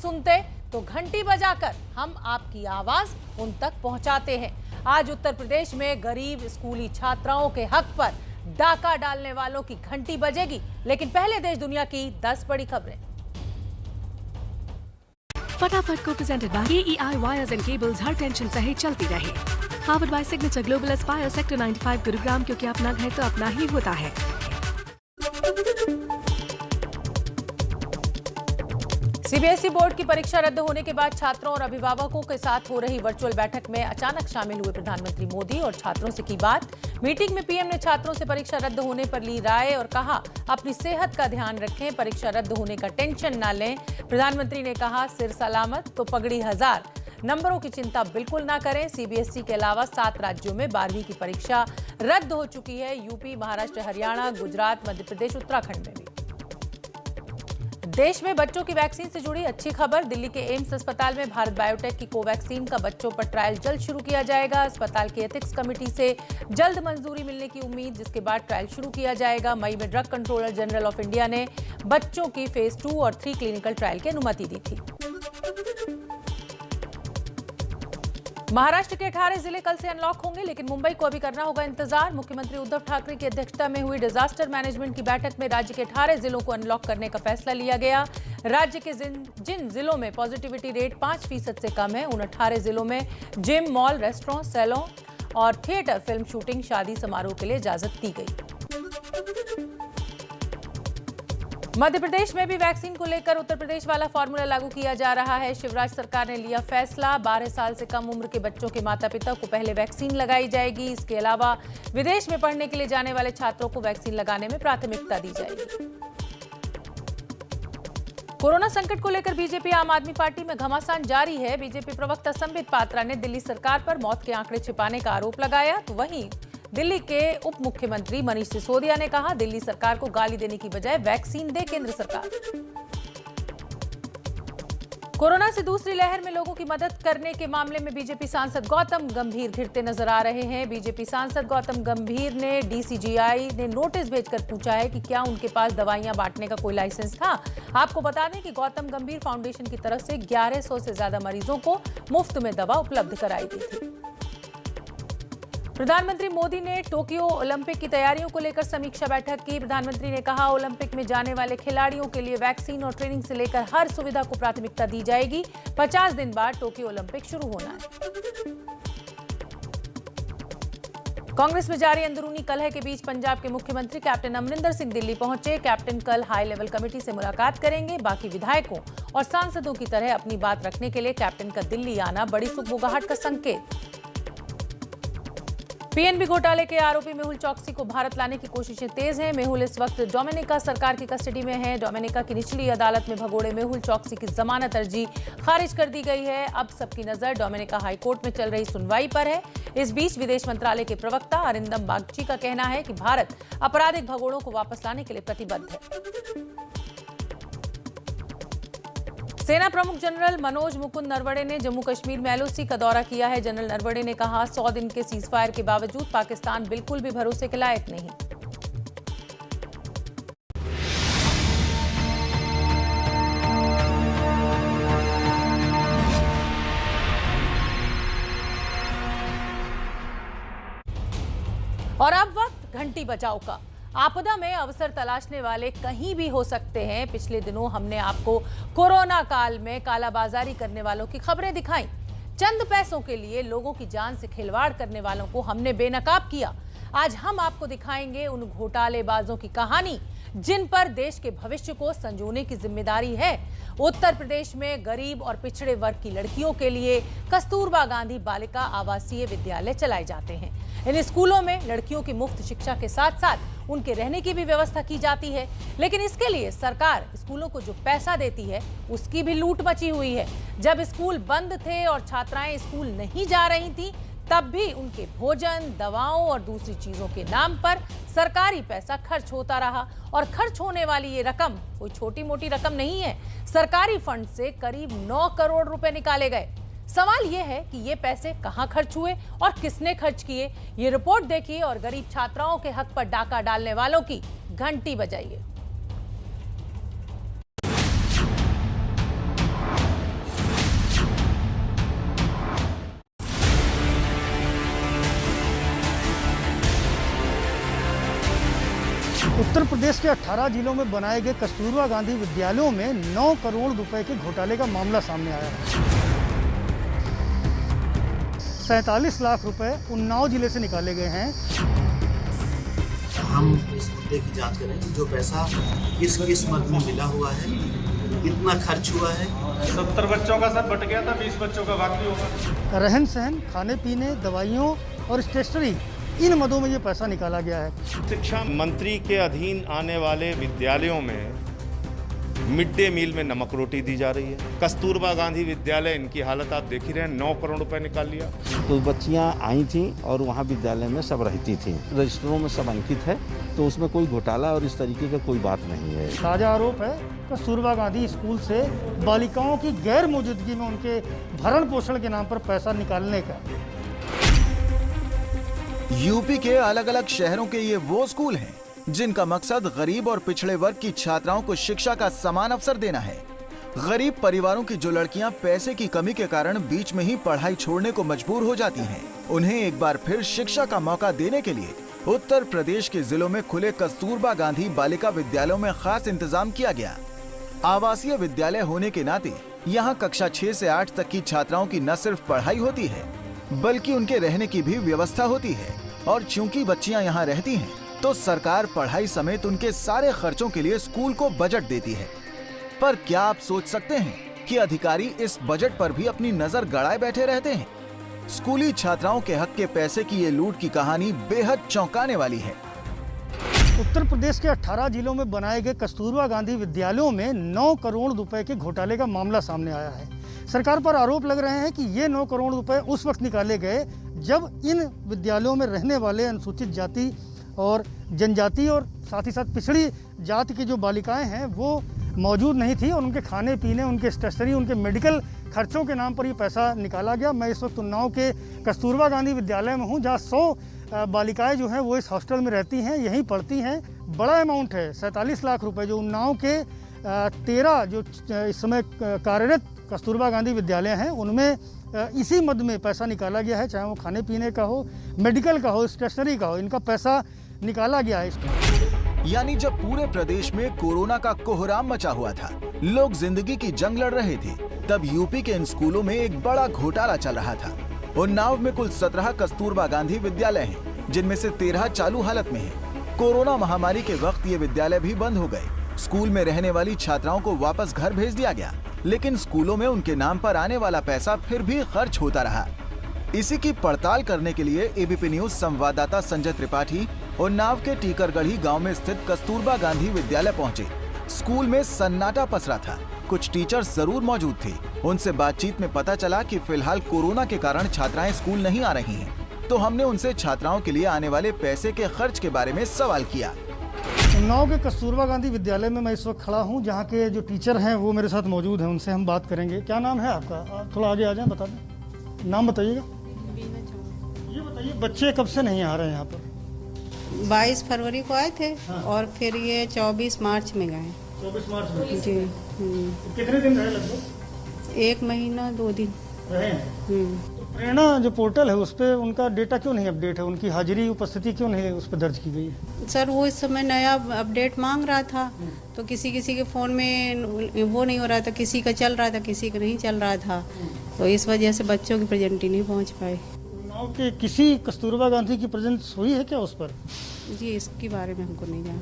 सुनते तो घंटी बजाकर हम आपकी आवाज उन तक पहुंचाते हैं। आज उत्तर प्रदेश में गरीब स्कूली छात्राओं के हक पर डाका डालने वालों की घंटी बजेगी। लेकिन पहले देश दुनिया की 10 बड़ी खबरें। फटाफट को presented by KEI wires and cables, her tension सही चलती रहे। Powered by signature global Aspire sector 95 Gurugram, क्योंकि अपना घर तो अपना ही होता है। सीबीएसई बोर्ड की परीक्षा रद्द होने के बाद छात्रों और अभिभावकों के साथ हो रही वर्चुअल बैठक में अचानक शामिल हुए प्रधानमंत्री मोदी और छात्रों से की बात। मीटिंग में पीएम ने छात्रों से परीक्षा रद्द होने पर ली राय और कहा, अपनी सेहत का ध्यान रखें, परीक्षा रद्द होने का टेंशन ना लें। प्रधानमंत्री ने कहा, सिर सलामत तो पगड़ी हजार, नंबरों की चिंता बिल्कुल ना करें। सीबीएसई के अलावा 7 राज्यों में 12वीं की परीक्षा रद्द हो चुकी है। यूपी, महाराष्ट्र, हरियाणा, गुजरात, मध्य प्रदेश, उत्तराखंड में भी। देश में बच्चों की वैक्सीन से जुड़ी अच्छी खबर। दिल्ली के एम्स अस्पताल में भारत बायोटेक की कोवैक्सीन का बच्चों पर ट्रायल जल्द शुरू किया जाएगा। अस्पताल की एथिक्स कमेटी से जल्द मंजूरी मिलने की उम्मीद, जिसके बाद ट्रायल शुरू किया जाएगा। मई में drug controller general of India ने बच्चों की फेज 2 और 3 क्लिनिकल ट्रायल की अनुमति दी थी। महाराष्ट्र के 18 जिले कल से अनलॉक होंगे, लेकिन मुंबई को अभी करना होगा इंतजार। मुख्यमंत्री उद्धव ठाकरे की अध्यक्षता में हुई डिजास्टर मैनेजमेंट की बैठक में राज्य के 18 जिलों को अनलॉक करने का फैसला लिया गया। राज्य के जिन जिलों में पॉजिटिविटी रेट 5% से कम है, उन 18 जिलों में जिम, मॉल, रेस्टोरेंट, सैलून और थिएटर, फिल्म शूटिंग, शादी समारोह के लिए इजाजत दी गई। मध्य प्रदेश में भी वैक्सीन को लेकर उत्तर प्रदेश वाला फॉर्मूला लागू किया जा रहा है। शिवराज सरकार ने लिया फैसला, 12 साल से कम उम्र के बच्चों के माता पिता को पहले वैक्सीन लगाई जाएगी। इसके अलावा विदेश में पढ़ने के लिए जाने वाले छात्रों को वैक्सीन लगाने में प्राथमिकता दी जाएगी। कोरोना संकट को लेकर बीजेपी आम आदमी पार्टी में घमासान जारी है। बीजेपी प्रवक्ता संबित पात्रा ने दिल्ली सरकार पर मौत के आंकड़े छिपाने का आरोप लगाया, तो वहीं दिल्ली के उप मुख्यमंत्री मनीष सिसोदिया ने कहा, दिल्ली सरकार को गाली देने की बजाय वैक्सीन दे केंद्र सरकार। कोरोना से दूसरी लहर में लोगों की मदद करने के मामले में बीजेपी सांसद गौतम गंभीर घिरते नजर आ रहे हैं। बीजेपी सांसद गौतम गंभीर ने डीसीजीआई ने नोटिस भेजकर पूछा है कि क्या उनके पास दवाइयां बांटने का कोई लाइसेंस था। आपको बता दें कि गौतम गंभीर फाउंडेशन की तरफ से 1100 से ज्यादा मरीजों को मुफ्त में दवा उपलब्ध कराई गई थी। प्रधानमंत्री मोदी ने टोक्यो ओलंपिक की तैयारियों को लेकर समीक्षा बैठक की। प्रधानमंत्री ने कहा, ओलंपिक में जाने वाले खिलाड़ियों के लिए वैक्सीन और ट्रेनिंग से लेकर हर सुविधा को प्राथमिकता दी जाएगी। 50 दिन बाद टोक्यो ओलंपिक शुरू होना है। कांग्रेस में जारी अंदरूनी कलह के बीच पंजाब के मुख्यमंत्री कैप्टन अमरिंदर सिंह दिल्ली पहुंचे। कैप्टन कल हाई लेवल कमेटी से मुलाकात करेंगे। बाकी विधायकों और सांसदों की तरह अपनी बात रखने के लिए कैप्टन का दिल्ली आना बड़ी सुगबुगाहट का संकेत। पीएनबी घोटाले के आरोपी मेहुल चौकसी को भारत लाने की कोशिशें तेज हैं। मेहुल इस वक्त डोमिनिका सरकार की कस्टडी में है। डोमिनिका की निचली अदालत में भगोड़े मेहुल चौकसी की जमानत अर्जी खारिज कर दी गई है। अब सबकी नजर डोमिनिका हाईकोर्ट में चल रही सुनवाई पर है। इस बीच विदेश मंत्रालय के प्रवक्ता अरिंदम बागची का कहना है कि भारत आपराधिक भगोड़ों को वापस लाने के लिए प्रतिबद्ध है। सेना प्रमुख जनरल मनोज मुकुंद नरवणे ने जम्मू कश्मीर में एलओसी का दौरा किया है। जनरल नरवणे ने कहा, 100 दिन के सीजफायर के बावजूद पाकिस्तान बिल्कुल भी भरोसे के लायक नहीं। और अब वक्त घंटी बजाओ का। आपदा में अवसर तलाशने वाले कहीं भी हो सकते हैं। पिछले दिनों हमने आपको कोरोना काल में कालाबाजारी करने वालों की खबरें दिखाई। चंद पैसों के लिए लोगों की जान से खिलवाड़ करने वालों को हमने बेनकाब किया। आज हम आपको दिखाएंगे उन घोटालेबाजों की कहानी जिन पर देश के भविष्य को संजोने की जिम्मेदारी है। उत्तर प्रदेश में गरीब और पिछड़े वर्ग की लड़कियों के लिए कस्तूरबा गांधी बालिका आवासीय विद्यालय चलाए जाते हैं। इन स्कूलों में लड़कियों की मुफ्त शिक्षा के साथ साथ उनके रहने की भी व्यवस्था की जाती है, लेकिन इसके लिए सरकार स्कूलों को जो पैसा देती है उसकी भी लूट मची हुई है। जब स्कूल बंद थे और छात्राएं स्कूल नहीं जा रही थी, तब भी उनके भोजन, दवाओं और दूसरी चीजों के नाम पर सरकारी पैसा खर्च होता रहा। और खर्च होने वाली ये रकम कोई छोटी मोटी रकम नहीं है। सरकारी फंड से करीब 9 करोड़ रुपए निकाले गए। सवाल यह है कि ये पैसे कहां खर्च हुए और किसने खर्च किए। ये रिपोर्ट देखिए और गरीब छात्राओं के हक पर डाका डालने वालों की घंटी बजाइए। उत्तर प्रदेश के 18 जिलों में बनाए गए कस्तूरबा गांधी विद्यालयों में 9 करोड़ रुपए के घोटाले का मामला सामने आया है। 47 लाख रुपए उन्नाव जिले से निकाले गए हैं। हम इस मुद्दे की जांच करें, जो पैसा किस किस मद में मिला हुआ है, कितना खर्च हुआ है। 70 बच्चों का सर बट गया था, 20 बच्चों का बाकी होगा। रहन सहन, खाने पीने, दवाइयों और स्टेशनरी, इन मदों में ये पैसा निकाला गया है। शिक्षा मंत्री के अधीन आने वाले विद्यालयों में मिड डे मील में नमक रोटी दी जा रही है। कस्तूरबा गांधी विद्यालय, इनकी हालत आप देख ही रहे हैं, 9 करोड़ रुपए निकाल लिया। तो बच्चियां आई थीं और वहाँ विद्यालय में सब रहती थीं, रजिस्टरों में सब अंकित है, तो उसमें कोई घोटाला और इस तरीके का कोई बात नहीं है। ताजा आरोप है कस्तूरबा गांधी स्कूल से बालिकाओं की गैर मौजूदगी में उनके भरण पोषण के नाम पर पैसा निकालने का। यूपी के अलग अलग शहरों के ये वो स्कूल हैं जिनका मकसद गरीब और पिछड़े वर्ग की छात्राओं को शिक्षा का समान अवसर देना है। गरीब परिवारों की जो लड़कियां पैसे की कमी के कारण बीच में ही पढ़ाई छोड़ने को मजबूर हो जाती हैं, उन्हें एक बार फिर शिक्षा का मौका देने के लिए उत्तर प्रदेश के जिलों में खुले कस्तूरबा गांधी बालिका विद्यालयों में खास इंतजाम किया गया। आवासीय विद्यालय होने के नाते यहाँ कक्षा 6 से 8 तक की छात्राओं की न सिर्फ पढ़ाई होती है, बल्कि उनके रहने की भी व्यवस्था होती है। और चूंकि बच्चियां यहाँ रहती हैं, तो सरकार पढ़ाई समेत उनके सारे खर्चों के लिए स्कूल को बजट देती है। पर क्या आप सोच सकते हैं कि अधिकारी इस बजट पर भी अपनी नजर गड़ाए बैठे रहते हैं? स्कूली छात्राओं के हक के पैसे की ये लूट की कहानी बेहद चौंकाने वाली है। उत्तर प्रदेश के 18 जिलों में बनाए गए कस्तूरबा गांधी विद्यालयों में 9 करोड़ रुपए के घोटाले का मामला सामने आया है। सरकार पर आरोप लग रहे हैं कि ये 9 करोड़ रुपए उस वक्त निकाले गए जब इन विद्यालयों में रहने वाले अनुसूचित जाति और जनजाति और साथ ही साथ पिछड़ी जाति की जो बालिकाएं हैं वो मौजूद नहीं थी, और उनके खाने पीने, उनके स्टेशनरी, उनके मेडिकल खर्चों के नाम पर ये पैसा निकाला गया। मैं इस वक्त उन्नाव के कस्तूरबा गांधी विद्यालय में हूँ, जहाँ 100 बालिकाएं जो हैं वो इस हॉस्टल में रहती हैं, यहीं पढ़ती हैं। बड़ा अमाउंट है, 47 लाख रुपए, जो उन्नाव के 13 जो इस समय कार्यरत कस्तूरबा गांधी विद्यालय हैं उनमें इसी मद में पैसा निकाला गया है, चाहे वो खाने पीने का हो, मेडिकल का हो, स्टेशनरी का हो, इनका पैसा निकाला गया है। यानी जब पूरे प्रदेश में कोरोना का कोहराम मचा हुआ था, लोग जिंदगी की जंग लड़ रहे थे, तब यूपी के इन स्कूलों में एक बड़ा घोटाला चल रहा था। उन्नाव में कुल 17 कस्तूरबा गांधी विद्यालय हैं, जिनमें से 13 चालू हालत में हैं। कोरोना महामारी के वक्त ये विद्यालय भी बंद हो गए। स्कूल में रहने वाली छात्राओं को वापस घर भेज दिया गया, लेकिन स्कूलों में उनके नाम पर आने वाला पैसा फिर भी खर्च होता रहा। इसी की पड़ताल करने के लिए एबीपी न्यूज संवाददाता संजय त्रिपाठी उन्नाव के टीकरगढ़ी गांव में स्थित कस्तूरबा गांधी विद्यालय पहुंचे। स्कूल में सन्नाटा पसरा था, कुछ टीचर्स जरूर मौजूद थे। उनसे बातचीत में पता चला कि फिलहाल कोरोना के कारण छात्राएं स्कूल नहीं आ रही हैं, तो हमने उनसे छात्राओं के लिए आने वाले पैसे के खर्च के बारे में सवाल किया। उन्नाव के कस्तूरबा गांधी विद्यालय में मैं इस वक्त खड़ा हूं, जहां के जो टीचर हैं वो मेरे साथ मौजूद हैं, उनसे हम बात करेंगे। क्या नाम है आपका? आप थोड़ा आगे आ जाएं, बता दें। नाम बताइएगा। ये बताइए, बच्चे कब से नहीं आ रहे हैं यहाँ पर? 22 फरवरी को आए थे। हाँ। और फिर ये 24 मार्च में गए। 24 मार्च में? जी। कितने दिन रहे लगभग? 1 महीना 2 दिन रहे हैं। प्रेरणा जो पोर्टल है उस पर उनका डेटा क्यों नहीं अपडेट है? उनकी हाजिरी, उपस्थिति क्यों नहीं उस पर दर्ज की गई है? सर वो इस समय नया अपडेट मांग रहा था, तो किसी के फ़ोन में वो नहीं हो रहा था, किसी का चल रहा था, किसी का नहीं चल रहा था, तो इस वजह से बच्चों की प्रेजेंट ही नहीं पहुँच पाए। उन्नाव के किसी कस्तूरबा गांधी की प्रेजेंस हुई है क्या उस पर? जी इसके बारे में हमको नहीं जाना।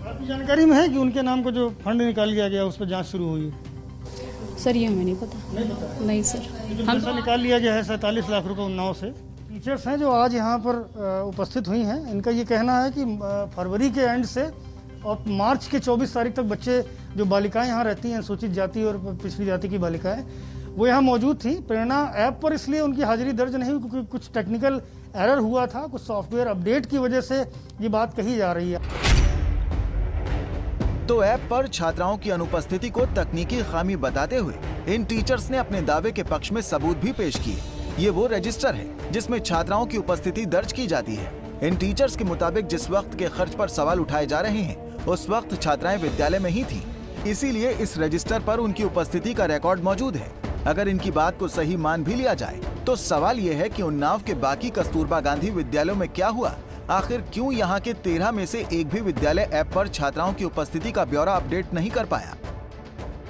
आपकी जानकारी में है कि उनके नाम को जो फंड निकाल लिया गया उस पर जाँच शुरू हुई है? सर ये हमें नहीं पता। नहीं सर। जो पैसा निकाल लिया गया है 47 लाख रुपए उन्नाव से। टीचर्स हैं जो आज यहाँ पर उपस्थित हुई हैं, इनका ये कहना है कि फरवरी के एंड से और मार्च के 24 तारीख तक बच्चे जो बालिकाएं यहाँ रहती हैं, अनुसूचित जाति और पिछड़ी जाति की बालिकाएं, वो यहाँ मौजूद थी। प्रेरणा ऐप पर इसलिए उनकी हाजिरी दर्ज नहीं हुई क्योंकि कुछ टेक्निकल एरर हुआ था, कुछ सॉफ्टवेयर अपडेट की वजह से ये बात कही जा रही है। तो ऐप पर छात्राओं की अनुपस्थिति को तकनीकी खामी बताते हुए इन टीचर्स ने अपने दावे के पक्ष में सबूत भी पेश किए। ये वो रजिस्टर है जिसमें छात्राओं की उपस्थिति दर्ज की जाती है। इन टीचर्स के मुताबिक जिस वक्त के खर्च पर सवाल उठाए जा रहे हैं, उस वक्त छात्राएं विद्यालय में ही थीं। इसीलिए इस रजिस्टर पर उनकी उपस्थिति का रिकॉर्ड मौजूद है। अगर इनकी बात को सही मान भी लिया जाए, तो सवाल ये है कि उन्नाव के बाकी कस्तूरबा गांधी विद्यालयों में क्या हुआ, आखिर क्यों यहाँ के 13 में से एक भी विद्यालय ऐप पर छात्राओं की उपस्थिति का ब्यौरा अपडेट नहीं कर पाया?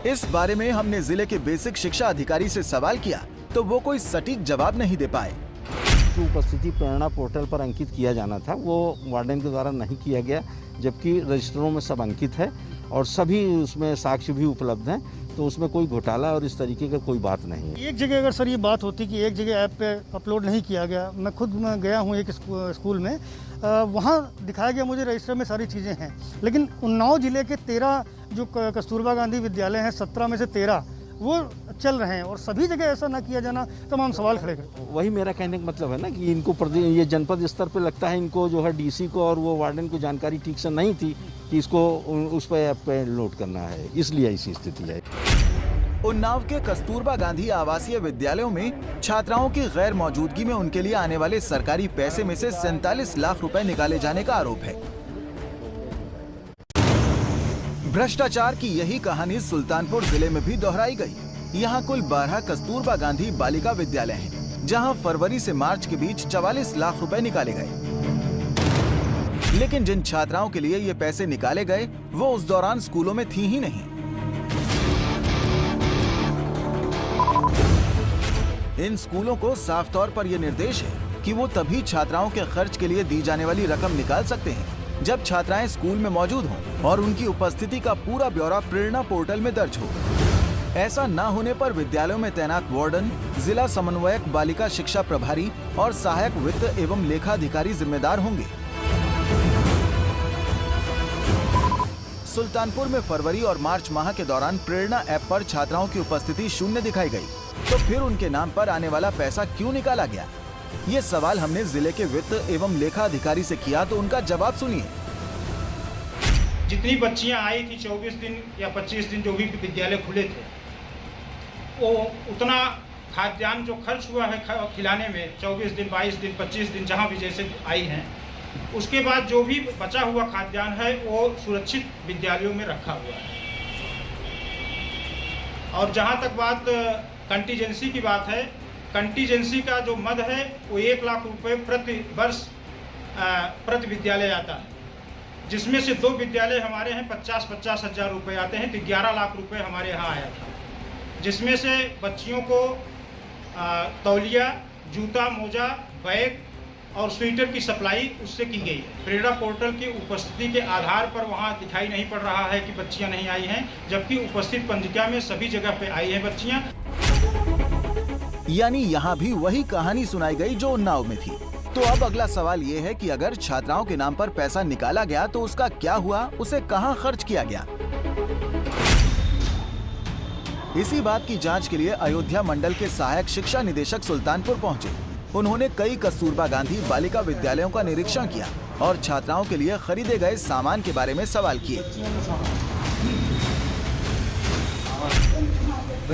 इस बारे में हमने जिले के बेसिक शिक्षा अधिकारी से सवाल किया तो वो कोई सटीक जवाब नहीं दे पाए। की उपस्थिति प्रेरणा पोर्टल पर अंकित किया जाना था, वो वार्डन के द्वारा नहीं किया गया, जबकि रजिस्टरों में सब अंकित है और सभी उसमें साक्ष्य भी उपलब्ध हैं, तो उसमें कोई घोटाला और इस तरीके का कोई बात नहीं है। एक जगह अगर सर ये बात होती कि एक जगह ऐप पे अपलोड नहीं किया गया, मैं खुद गया हूँ एक स्कूल में, वहाँ दिखाया गया मुझे रजिस्टर में सारी चीज़ें हैं, लेकिन उन्नाव जिले के 13 जो कस्तूरबा गांधी विद्यालय हैं, 17 में से 13 वो चल रहे हैं और सभी जगह ऐसा ना किया जाना तमाम सवाल खड़े करते हैं। वही मेरा कहने का मतलब है ना कि इनको ये जनपद स्तर पे लगता है, इनको जो है डीसी को और वो वार्डन को जानकारी ठीक से नहीं थी कि इसको उस पर ऐप पे लोड करना है, इसलिए ऐसी स्थिति है। उन्नाव के कस्तूरबा गांधी आवासीय विद्यालयों में छात्राओं की गैर मौजूदगी में उनके लिए आने वाले सरकारी पैसे में से 47 लाख रुपए निकाले जाने का आरोप है। भ्रष्टाचार की यही कहानी सुल्तानपुर जिले में भी दोहराई गई। यहाँ कुल 12 कस्तूरबा गांधी बालिका विद्यालय हैं, जहाँ फरवरी से मार्च के बीच 44 लाख रुपए निकाले गए, लेकिन जिन छात्राओं के लिए ये पैसे निकाले गए वो उस दौरान स्कूलों में थी ही नहीं। इन स्कूलों को साफ तौर पर यह निर्देश है कि वो तभी छात्राओं के खर्च के लिए दी जाने वाली रकम निकाल सकते हैं जब छात्राएं स्कूल में मौजूद हों और उनकी उपस्थिति का पूरा ब्यौरा प्रेरणा पोर्टल में दर्ज हो। ऐसा न होने पर विद्यालयों में तैनात वार्डन, जिला समन्वयक बालिका शिक्षा प्रभारी और सहायक वित्त एवं लेखाधिकारी जिम्मेदार होंगे। सुल्तानपुर में फरवरी और मार्च माह के दौरान प्रेरणा ऐप पर छात्राओं की उपस्थिति शून्य दिखाई गई, तो फिर उनके नाम पर आने वाला पैसा क्यों निकाला गया? ये सवाल हमने जिले के वित्त एवं लेखा अधिकारी से किया तो उनका जवाब सुनिए। जितनी बच्चियां आई थी 24 दिन या 25 दिन जो भी विद्यालय खुले थे, वो उतना खाद्यान्न जो खर्च हुआ है खिलाने में 24 दिन, 22 दिन, 25 दिन जहां भी जैसे आई हैं, उसके बाद जो भी बचा हुआ खाद्यान्न है वो सुरक्षित विद्यालयों में रखा हुआ है। और जहां तक बात कंटीजेंसी की बात है, कंटीजेंसी का जो मद है वो 1 लाख रुपए प्रति वर्ष प्रति विद्यालय आता है, जिसमें से 2 विद्यालय हमारे हैं 50-50 हज़ार रुपये आते हैं, तो 11 लाख रुपए हमारे यहाँ आया था, जिसमें से बच्चियों को तौलिया, जूता, मोजा, बैग और स्वेटर की सप्लाई उससे की गई है। प्रेरणा पोर्टल की उपस्थिति के आधार पर वहाँ दिखाई नहीं पड़ रहा है कि बच्चियाँ नहीं आई हैं, जबकि उपस्थित पंजिका में सभी जगह पे आई हैं बच्चियाँ। यानी यहाँ भी वही कहानी सुनाई गई जो उन्नाव में थी। तो अब अगला सवाल ये है कि अगर छात्राओं के नाम पर पैसा निकाला गया तो उसका क्या हुआ, उसे कहाँ खर्च किया गया? इसी बात की जांच के लिए अयोध्या मंडल के सहायक शिक्षा निदेशक सुल्तानपुर पहुंचे। उन्होंने कई कस्तूरबा गांधी बालिका विद्यालयों का निरीक्षण किया और छात्राओं के लिए खरीदे गए सामान के बारे में सवाल किए।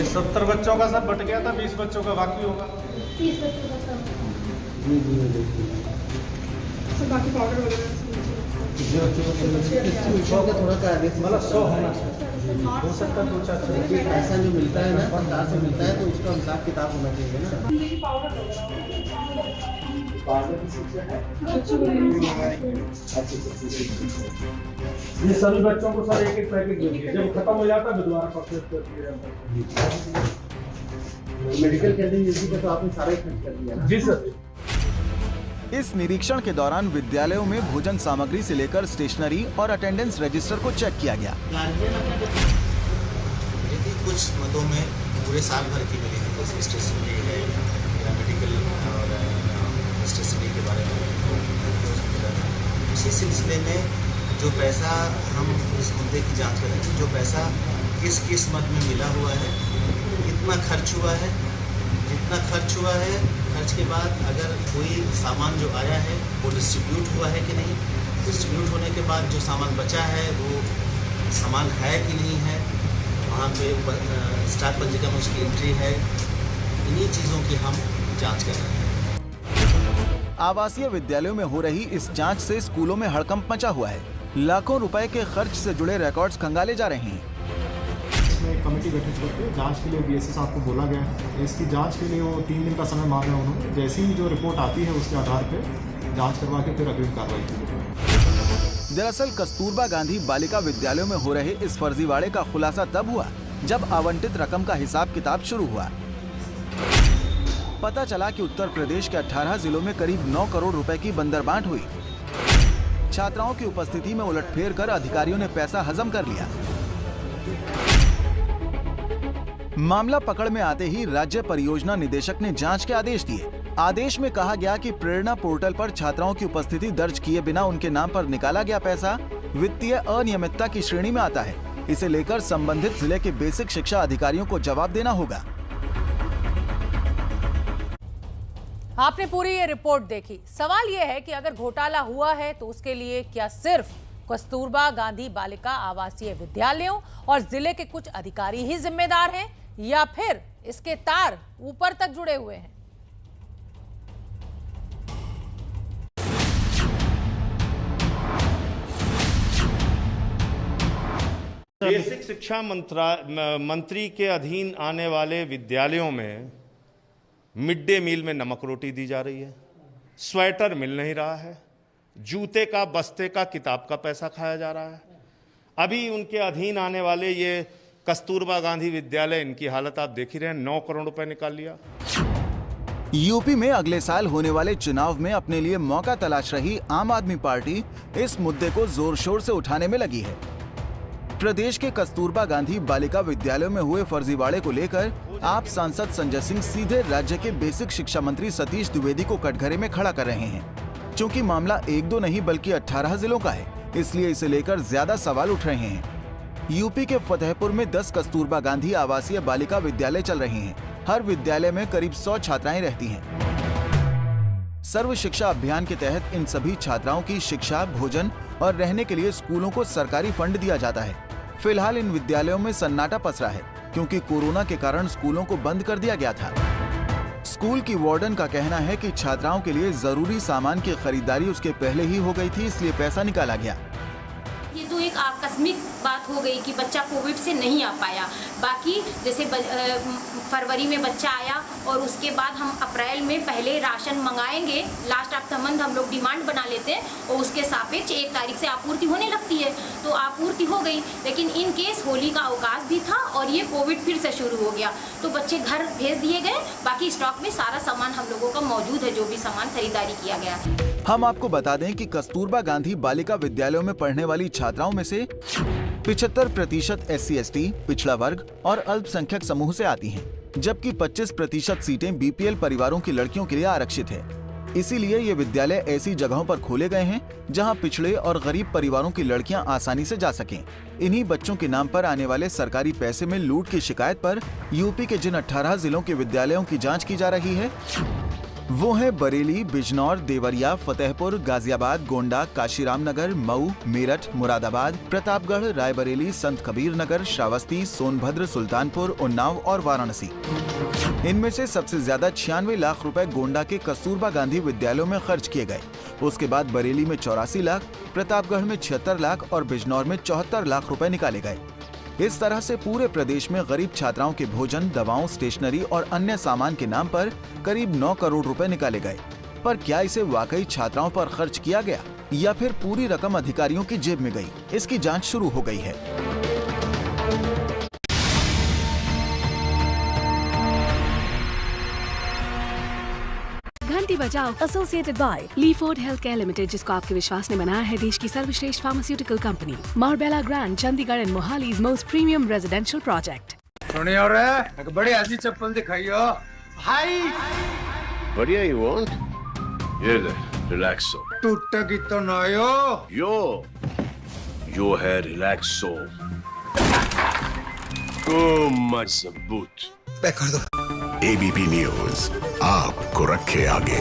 70 बच्चों का सर बट गया था, 20 बच्चों का बाकी होगा। 30 बच्चों का सर बाकी पाउडर वगैरह थोड़ा सा आगे मतलब 100 होना हो सकता है। 2-4 ऐसा जो मिलता है ना, सरकार से मिलता है, तो उसका हिसाब किताब होना चाहिए ना। ये सभी बच्चों को सर एक पैकेट दे दीजिए, जब खत्म हो जाता है दोबारा परचेज कर दिया। मेडिकल कैंटीन का तो आपने सारा ही खर्च कर दिया। जी सर। इस निरीक्षण के दौरान विद्यालयों में भोजन सामग्री से लेकर स्टेशनरी और अटेंडेंस रजिस्टर को चेक किया गया। कुछ मदों में पूरे साल भर की मिलेगी, जैसे स्टेशनरी है या मेडिकल और स्टेशनरी के बारे में। इसी सिलसिले में जो पैसा, हम इस मुद्दे की जांच करेंगे, जो पैसा किस किस मद में मिला हुआ है, कितना खर्च हुआ है, जितना खर्च हुआ है, खर्च के बाद अगर कोई सामान जो आया है वो डिस्ट्रीब्यूट हुआ है कि नहीं, डिस्ट्रीब्यूट होने के बाद जो सामान बचा है वो सामान है कि नहीं है, वहाँ पे स्टाक पंजिका में उसकी एंट्री है, इन्हीं चीज़ों की हम जांच कर रहे हैं। आवासीय विद्यालयों में हो रही इस जांच से स्कूलों में हड़कंप मचा हुआ है। लाखों रुपए के खर्च से जुड़े रिकॉर्ड्स खंगाले जा रहे हैं। इसमें कमेटी गठित करके जांच के लिए बीएससी साहब को बोला गया है। इसकी जांच के लिए वो 3 दिन का समय मांगा उन्होंने। जैसी ही जो रिपोर्ट आती है उसके आधार पे जांच करवा के फिर अग्रिम कार्रवाई की जाएगी। दरअसल कस्तूरबा गांधी बालिका विद्यालयों में हो रहे इस फर्जीवाड़े का खुलासा तब हुआ जब आवंटित रकम का हिसाब किताब शुरू हुआ। पता चला कि उत्तर प्रदेश के 18 जिलों में करीब 9 करोड़ रुपए की बंदरबांट हुई। छात्राओं की उपस्थिति में उलटफेर कर अधिकारियों ने पैसा हजम कर लिया। मामला पकड़ में आते ही राज्य परियोजना निदेशक ने जांच के आदेश दिए। आदेश में कहा गया कि प्रेरणा पोर्टल पर छात्राओं की उपस्थिति दर्ज किए बिना उनके नाम पर निकाला गया पैसा वित्तीय अनियमितता की श्रेणी में आता है। इसे लेकर संबंधित जिले के बेसिक शिक्षा अधिकारियों को जवाब देना होगा। आपने पूरी ये रिपोर्ट देखी। सवाल ये है कि अगर घोटाला हुआ है तो उसके लिए क्या सिर्फ कस्तूरबा गांधी बालिका आवासीय विद्यालयों और जिले के कुछ अधिकारी ही जिम्मेदार हैं या फिर इसके तार ऊपर तक जुड़े हुए हैं? बेसिक शिक्षा मंत्री के अधीन आने वाले विद्यालयों में मिड डे मील में नमक रोटी दी जा रही है, स्वेटर मिल नहीं रहा है, जूते का बस्ते का किताब का पैसा खाया जा रहा है। अभी उनके अधीन आने वाले ये कस्तूरबा गांधी विद्यालय, इनकी हालत आप देख ही रहे हैं, 9 करोड़ रुपए निकाल लिया। यूपी में अगले साल होने वाले चुनाव में अपने लिए मौका तलाश रही आम आदमी पार्टी इस मुद्दे को जोर शोर से उठाने में लगी है। प्रदेश के कस्तूरबा गांधी बालिका विद्यालयों में हुए फर्जीवाड़े को लेकर आप सांसद संजय सिंह सीधे राज्य के बेसिक शिक्षा मंत्री सतीश द्विवेदी को कटघरे में खड़ा कर रहे हैं। क्योंकि मामला 1-2 नहीं बल्कि 18 जिलों का है, इसलिए इसे लेकर ज्यादा सवाल उठ रहे हैं। यूपी के फतेहपुर में 10 कस्तूरबा गांधी आवासीय बालिका विद्यालय चल रहे हैं। हर विद्यालय में करीब 100 छात्राएं रहती हैं। सर्व शिक्षा अभियान के तहत इन सभी छात्राओं की शिक्षा, भोजन और रहने के लिए स्कूलों को सरकारी फंड दिया जाता है। फिलहाल इन विद्यालयों में सन्नाटा पसरा है क्योंकि कोरोना के कारण स्कूलों को बंद कर दिया गया था। स्कूल की वार्डन का कहना है कि छात्राओं के लिए जरूरी सामान की खरीदारी उसके पहले ही हो गई थी, इसलिए पैसा निकाला गया। ये तो एक आकस्मिक बात हो गई कि बच्चा कोविड से नहीं आ पाया। बाकी जैसे फरवरी में बच्चा आया और उसके बाद हम अप्रैल में पहले राशन मंगाएंगे, लास्ट ऑफ द मंथ हम लोग डिमांड बना लेते हैं और उसके सापेक्ष 1 तारीख से आपूर्ति होने लगती है, तो आपूर्ति हो गई। लेकिन इन केस होली का अवकाश भी था और ये कोविड फिर से शुरू हो गया, तो बच्चे घर भेज दिए गए। बाकी स्टॉक में सारा सामान हम लोगों का मौजूद है, जो भी सामान खरीदारी किया गया है। हम आपको बता दें कि कस्तूरबा गांधी बालिका विद्यालयों में पढ़ने वाली छात्राओं में से 75% SC/ST, पिछड़ा वर्ग और अल्पसंख्यक समूह से आती हैं, जबकि 25% सीटें BPL परिवारों की लड़कियों के लिए आरक्षित है। इसीलिए ये विद्यालय ऐसी जगहों पर खोले गए हैं जहां पिछड़े और गरीब परिवारों की लड़कियां आसानी से जा सकें। इन्हीं बच्चों के नाम पर आने वाले सरकारी पैसे में लूट की शिकायत पर यूपी के जिन 18 जिलों के विद्यालयों की जांच की जा रही है वो हैं बरेली, बिजनौर, देवरिया, फतेहपुर, गाजियाबाद, गोंडा, काशीराम नगर, मऊ, मेरठ, मुरादाबाद, प्रतापगढ़, रायबरेली, संत कबीर नगर, श्रावस्ती, सोनभद्र, सुल्तानपुर, उन्नाव और वाराणसी। इनमें से सबसे ज्यादा 96 लाख रुपए गोंडा के कस्तूरबा गांधी विद्यालयों में खर्च किए गए। उसके बाद बरेली में 84 लाख, प्रतापगढ़ में 76 लाख और बिजनौर में 74 लाख रुपए निकाले गए। इस तरह से पूरे प्रदेश में गरीब छात्राओं के भोजन, दवाओं, स्टेशनरी और अन्य सामान के नाम पर करीब 9 करोड़ रुपए निकाले गए। पर क्या इसे वाकई छात्राओं पर खर्च किया गया या फिर पूरी रकम अधिकारियों की जेब में गई? इसकी जांच शुरू हो गई है। घंटी बजाओ associated by Leeford health care limited, जिसको आपके विश्वास ने बनाया है देश की सर्वश्रेष्ठ pharmaceutical company. Marbella grand, Chandigarh and Mohali's most premium residential project. सुनिए और एक बड़ी ऐसी चप्पल दिखाइयो भाई। बढ़िया ही वांट ये ले रिलैक्सो। टूटेगी तो ना यो है रिलैक्सो को मजबूत कर दो। ABP न्यूज आपको रखे आगे।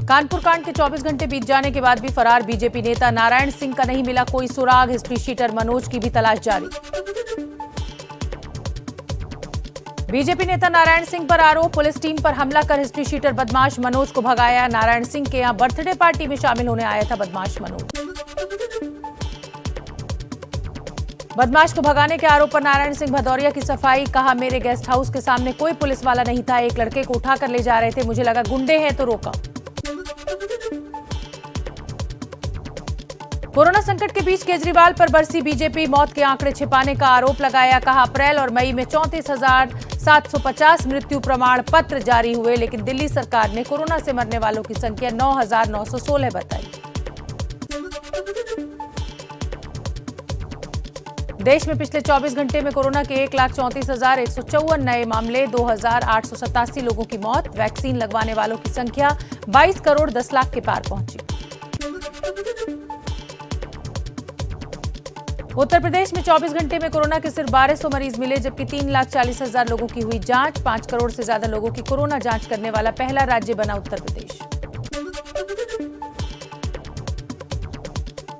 कानपुर कांड के 24 घंटे बीत जाने के बाद भी फरार बीजेपी नेता नारायण सिंह का नहीं मिला कोई सुराग। हिस्ट्री शीटर मनोज की भी तलाश जारी। बीजेपी नेता नारायण सिंह पर आरोप, पुलिस टीम पर हमला कर हिस्ट्री शीटर बदमाश मनोज को भगाया। नारायण सिंह के यहां बर्थडे पार्टी में शामिल होने आया था बदमाश मनोज। बदमाश को भगाने के आरोप पर नारायण सिंह भदौरिया की सफाई, कहा मेरे गेस्ट हाउस के सामने कोई पुलिस वाला नहीं था, एक लड़के को उठाकर ले जा रहे थे, मुझे लगा गुंडे हैं तो रोका। कोरोना संकट के बीच केजरीवाल पर बरसी बीजेपी, मौत के आंकड़े छिपाने का आरोप लगाया, कहा अप्रैल और मई में 34,750 मृत्यु प्रमाण पत्र जारी हुए, लेकिन दिल्ली सरकार ने कोरोना से मरने वालों की संख्या 9,916 बताई। देश में पिछले 24 घंटे में कोरोना के 1,34,154 नए मामले, 2,887 लोगों की मौत, वैक्सीन लगवाने वालों की संख्या 22 करोड़ 10 लाख के पार पहुंची। उत्तर प्रदेश में 24 घंटे में कोरोना के सिर्फ 1200 मरीज मिले, जबकि 3,40,000 लोगों की हुई जांच। 5 करोड़ से ज्यादा लोगों की कोरोना जांच करने वाला पहला राज्य बना उत्तर प्रदेश।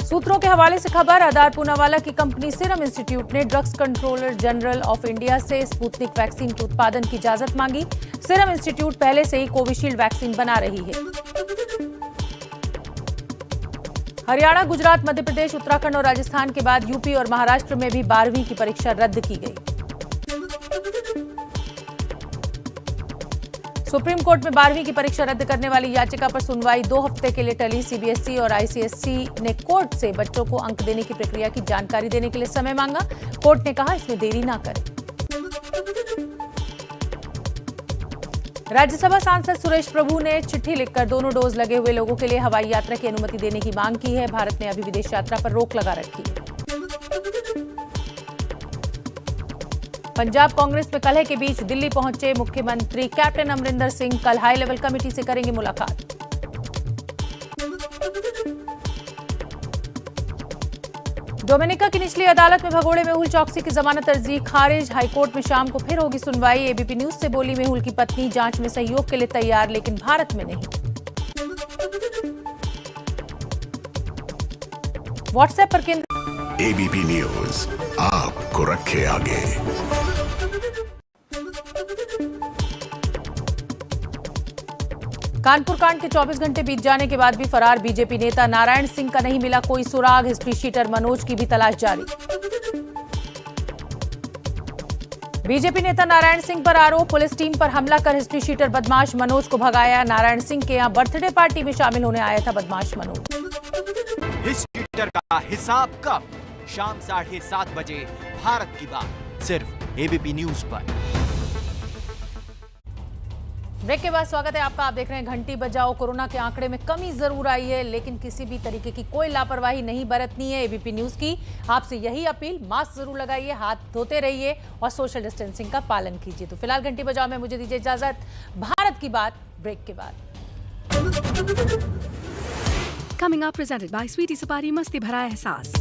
सूत्रों के हवाले से खबर, आधार पूनावाला की कंपनी सीरम इंस्टीट्यूट ने drugs controller general of India से स्पुतनिक वैक्सीन के उत्पादन की इजाजत मांगी। सीरम इंस्टीट्यूट पहले से ही कोविशील्ड वैक्सीन बना रही है। हरियाणा, गुजरात, मध्य प्रदेश, उत्तराखंड और राजस्थान के बाद यूपी और महाराष्ट्र में भी 12वीं की परीक्षा रद्द की गई। सुप्रीम कोर्ट में 12वीं की परीक्षा रद्द करने वाली याचिका पर सुनवाई 2 हफ्ते के लिए टली। सीबीएसई और आईसीएसई ने कोर्ट से बच्चों को अंक देने की प्रक्रिया की जानकारी देने के लिए समय मांगा। कोर्ट ने कहा इसमें देरी ना करें। राज्यसभा सांसद सुरेश प्रभु ने चिट्ठी लिखकर दोनों डोज लगे हुए लोगों के लिए हवाई यात्रा की अनुमति देने की मांग की है। भारत ने अभी विदेश यात्रा पर रोक लगा रखी है। पंजाब कांग्रेस में कलह के बीच दिल्ली पहुंचे मुख्यमंत्री कैप्टन अमरिंदर सिंह, कल हाई लेवल कमेटी से करेंगे मुलाकात। डोमिनिका की निचली अदालत में भगोड़े मेहुल चौकसी की जमानत अर्जी खारिज। हाईकोर्ट में शाम को फिर होगी सुनवाई। एबीपी न्यूज से बोली मेहुल की पत्नी, जांच में सहयोग के लिए तैयार, लेकिन भारत में नहीं। व्हाट्सएप पर केंद्र एबीपी न्यूज आपको रखे आगे। कानपुर कांड के 24 घंटे बीत जाने के बाद भी फरार बीजेपी नेता नारायण सिंह का नहीं मिला कोई सुराग। हिस्ट्री शीटर मनोज की भी तलाश जारी। बीजेपी नेता नारायण सिंह पर आरोप, पुलिस टीम पर हमला कर हिस्ट्री शीटर बदमाश मनोज को भगाया। नारायण सिंह के यहां बर्थडे पार्टी में शामिल होने आया था बदमाश मनोज। हिस्ट्री शीटर का हिसाब कब? शाम 7:30 बजे, भारत की बात, सिर्फ एबीपी न्यूज पर। ब्रेक के बाद स्वागत है आपका। आप देख रहे हैं घंटी बजाओ। कोरोना के आंकड़े में कमी जरूर आई है, लेकिन किसी भी तरीके की कोई लापरवाही नहीं बरतनी है। एबीपी न्यूज की आपसे यही अपील, मास्क जरूर लगाइए, हाथ धोते रहिए और सोशल डिस्टेंसिंग का पालन कीजिए। तो फिलहाल घंटी बजाओ में मुझे दीजिए इजाजत। भारत की बात ब्रेक के बाद। Coming up, presented by Sweetie Sapari, मस्ती भरा एहसास।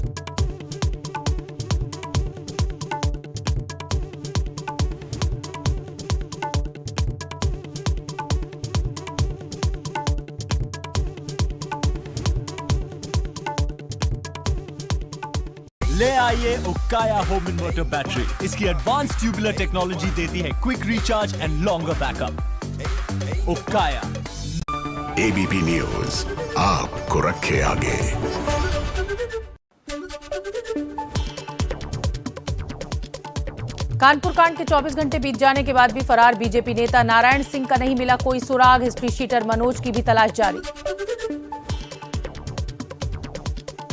ले आइए उक्काया होम इन्वर्टर बैटरी। इसकी एडवांस ट्यूबुलर टेक्नोलॉजी देती है quick recharge and longer backup. Okaya. ABP news आपको रखे आगे। कानपुर कांड के 24 घंटे बीत जाने के बाद भी फरार बीजेपी नेता नारायण सिंह का नहीं मिला कोई सुराग। हिस्ट्री शीटर मनोज की भी तलाश जारी।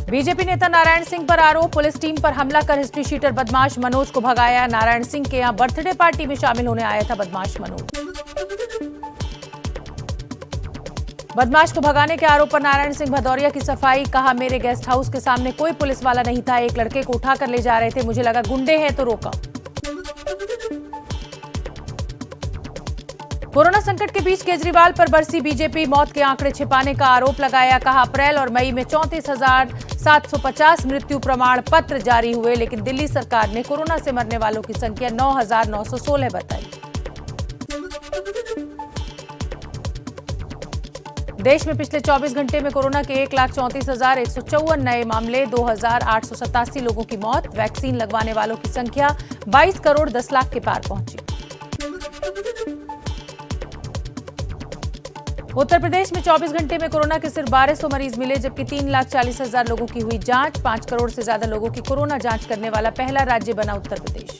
बीजेपी नेता नारायण सिंह पर आरोप, पुलिस टीम पर हमला कर हिस्ट्री शीटर बदमाश मनोज को भगाया। नारायण सिंह के यहां बर्थडे पार्टी में शामिल होने आया था बदमाश मनोज। बदमाश को भगाने के आरोप पर नारायण सिंह भदौरिया की सफाई, कहा मेरे गेस्ट हाउस के सामने कोई पुलिस वाला नहीं था, एक लड़के को उठाकर ले जा रहे थे, मुझे लगा गुंडे हैं तो रोका। कोरोना संकट के बीच केजरीवाल पर बरसी बीजेपी, मौत के आंकड़े छिपाने का आरोप लगाया। कहा अप्रैल और मई में 34,750 मृत्यु प्रमाण पत्र जारी हुए, लेकिन दिल्ली सरकार ने कोरोना से मरने वालों की संख्या 9,916 बताई। देश में पिछले 24 घंटे में कोरोना के 1,34,154 नए मामले, 2,887 लोगों की मौत, वैक्सीन लगवाने वालों की संख्या 22 करोड़ 10 लाख के पार पहुंची। उत्तर प्रदेश में 24 घंटे में कोरोना के सिर्फ 1200 मरीज मिले, जबकि 3,40,000 लोगों की हुई जांच। 5 करोड़ से ज्यादा लोगों की कोरोना जांच करने वाला पहला राज्य बना उत्तर प्रदेश।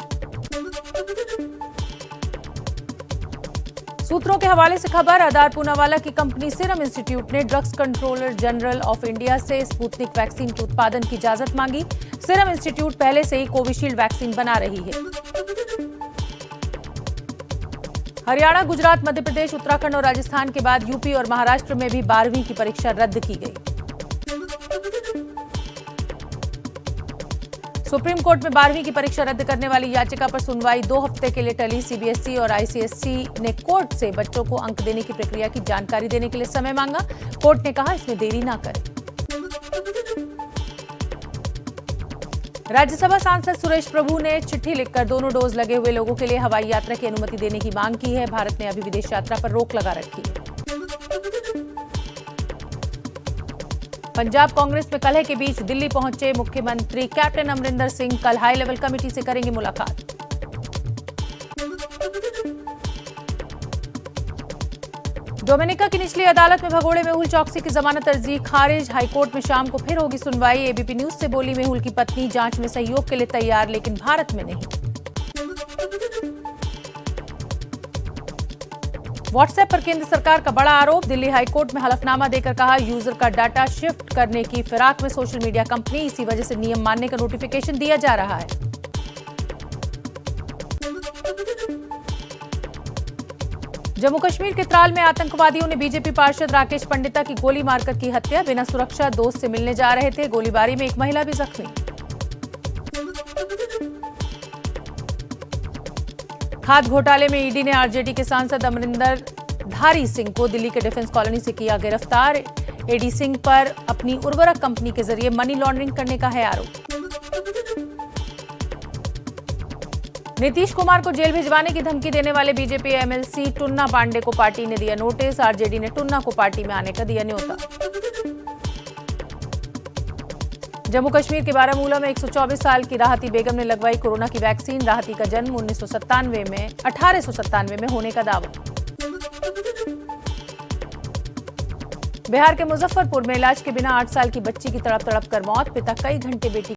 सूत्रों के हवाले से खबर, आधार पूनावाला की कंपनी सीरम इंस्टीट्यूट ने drugs controller general of India से स्पुतनिक वैक्सीन के उत्पादन की इजाजत मांगी। सीरम इंस्टीट्यूट पहले से ही कोविशील्ड वैक्सीन बना रही है। हरियाणा, गुजरात, मध्य प्रदेश, उत्तराखंड और राजस्थान के बाद यूपी और महाराष्ट्र में भी 12वीं की परीक्षा रद्द की गई। सुप्रीम कोर्ट में 12वीं की परीक्षा रद्द करने वाली याचिका पर सुनवाई 2 हफ्ते के लिए टली। सीबीएसई और आईसीएसई ने कोर्ट से बच्चों को अंक देने की प्रक्रिया की जानकारी देने के लिए समय मांगा। कोर्ट ने कहा इसमें देरी ना करें। राज्यसभा सांसद सुरेश प्रभु ने चिट्ठी लिखकर दोनों डोज लगे हुए लोगों के लिए हवाई यात्रा की अनुमति देने की मांग की है। भारत ने अभी विदेश यात्रा पर रोक लगा रखी है। पंजाब कांग्रेस में कलह के बीच दिल्ली पहुंचे मुख्यमंत्री कैप्टन अमरिंदर सिंह कल हाई लेवल कमेटी से करेंगे मुलाकात। डोमिनिका की निचली अदालत में भगोड़े मेहुल चौकसी की जमानत अर्जी खारिज। हाईकोर्ट में शाम को फिर होगी सुनवाई। एबीपी न्यूज से बोली मेहुल की पत्नी, जांच में सहयोग के लिए तैयार, लेकिन भारत में नहीं। व्हाट्सएप पर केंद्र सरकार का बड़ा आरोप, दिल्ली हाईकोर्ट में हलफनामा देकर कहा यूजर का डाटा शिफ्ट करने की फिराक में सोशल मीडिया कंपनी, इसी वजह से नियम मानने का नोटिफिकेशन दिया जा रहा है। जम्मू कश्मीर के त्राल में आतंकवादियों ने बीजेपी पार्षद राकेश पंडिता की गोली मारकर की हत्या। बिना सुरक्षा दोस्त से मिलने जा रहे थे, गोलीबारी में एक महिला भी जख्मी। खाद घोटाले में ईडी ने आरजेडी के सांसद अमरिंदर धारी सिंह को दिल्ली के डिफेंस कॉलोनी से किया गिरफ्तार। एडी सिंह पर अपनी उर्वरक कंपनी के जरिए मनी लॉन्ड्रिंग करने का है आरोप। नीतीश कुमार को जेल भिजवाने की धमकी देने वाले बीजेपी एमएलसी टुन्ना पांडे को पार्टी ने दिया नोटिस। आरजेडी ने टुन्ना को पार्टी में आने का दिया न्योता। जम्मू कश्मीर के बारामूला में 124 साल की राहती बेगम ने लगवाई कोरोना की वैक्सीन। राहती का जन्म 1897 में होने का दावा। बिहार के मुजफ्फरपुर में इलाज के बिना 8 साल की बच्ची की तड़प कर मौत। पिता कई घंटे बेटी